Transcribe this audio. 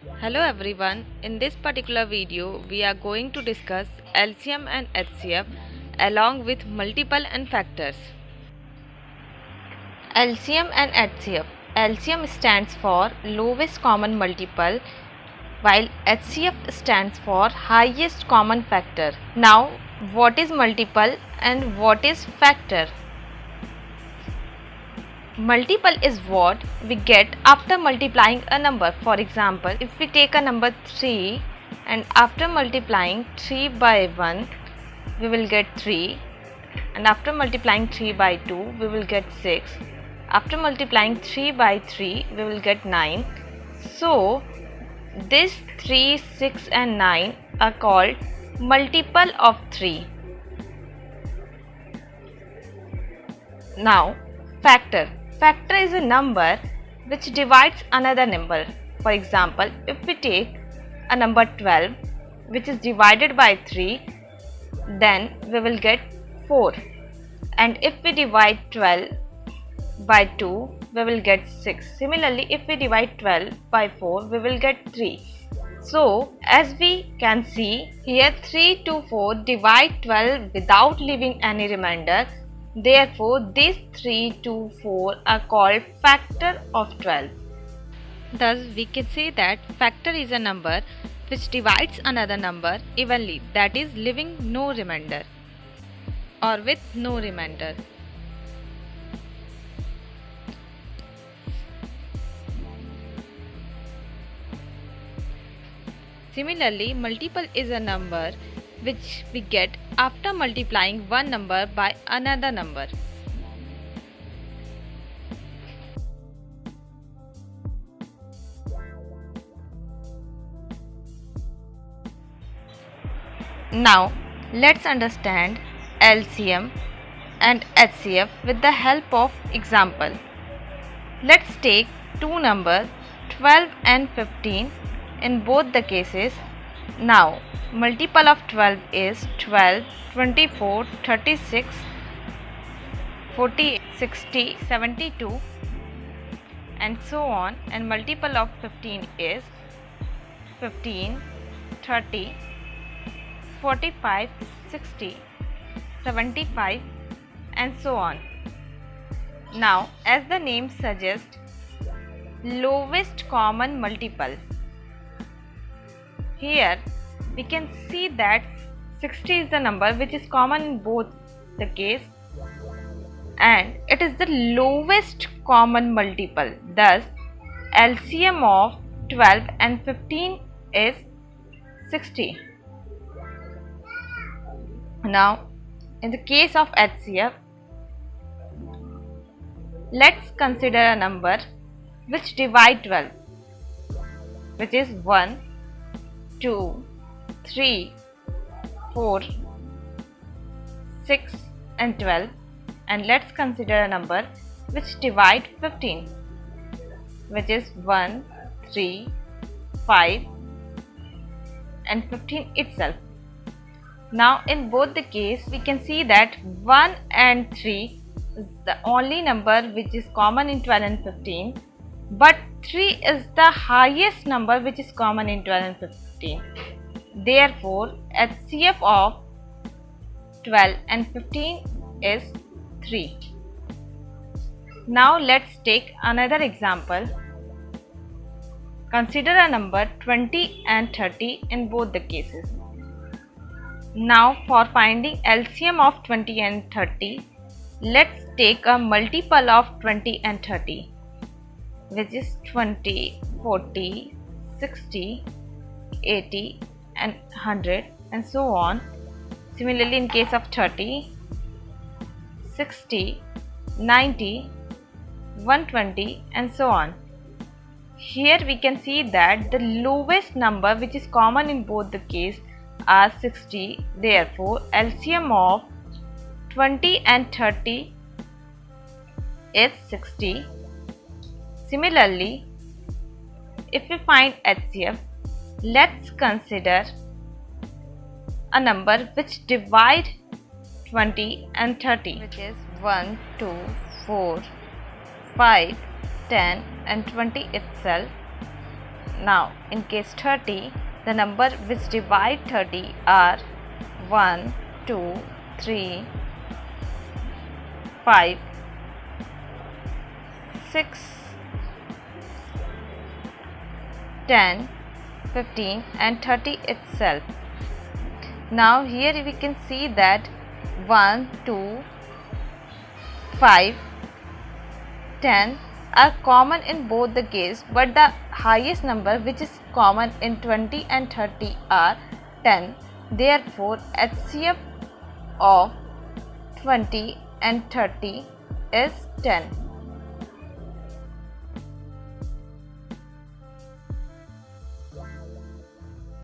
Hello everyone, in this particular video we are going to discuss LCM and HCF along with multiple and factors. LCM and HCF. LCM stands for lowest common multiple while HCF stands for highest common factor. Now what is multiple and what is factor? Multiple is what we get after multiplying a number. For example, if we take a number 3 and after multiplying 3 by 1 we will get 3, and after multiplying 3 by 2 we will get 6, after multiplying 3 by 3 we will get 9. So this 3, 6 and 9 are called multiple of 3. Now factor. Factor is a number which divides another number. For example, if we take a number 12 which is divided by 3, then we will get 4, and if we divide 12 by 2 we will get 6. Similarly, if we divide 12 by 4 we will get 3. So as we can see here, 3 to 4 divide 12 without leaving any remainder. Therefore, these 3 to 4 are called factor of 12. Thus, we can say that factor is a number which divides another number evenly, that is, leaving no remainder or with no remainder. Similarly, multiple is a number which we get after multiplying one number by another number. Now let's understand LCM and HCF with the help of example. Let's take two numbers 12 and 15 in both the cases. Now multiple of 12 is 12, 24, 36, 40, 60, 72 and so on, and multiple of 15 is 15, 30, 45, 60, 75 and so on. Now as the name suggests, lowest common multiple. Here we can see that 60 is the number which is common in both the case and it is the lowest common multiple. Thus LCM of 12 and 15 is 60. Now in the case of HCF, let's consider a number which divide 12, which is 1, 2, 3, 4, 6 and 12, and let's consider a number which divide 15, which is 1, 3, 5 and 15 itself. Now in both the case we can see that 1 and 3 is the only number which is common in 12 and 15, but 3 is the highest number which is common in 12 and 15. Therefore, HCF of 12 and 15 is 3. Now let's take another example. Consider a number 20 and 30 in both the cases. Now for finding LCM of 20 and 30, let's take a multiple of 20 and 30, which is 20, 40, 60, 80 and 100 and so on. Similarly, in case of 30, 60, 90, 120 and so on. Here we can see that the lowest number which is common in both the case are 60. Therefore, LCM of 20 and 30 is 60. Similarly, if we find HCF, let's consider a number which divide 20 and 30, which is 1, 2, 4, 5, 10 and 20 itself. Now in case 30, the number which divide 30 are 1, 2, 3, 5, 6, 10, 15 and 30 itself. Now here we can see that 1, 2, 5, 10 are common in both the case, but the highest number which is common in 20 and 30 are 10. Therefore, HCF of 20 and 30 is 10.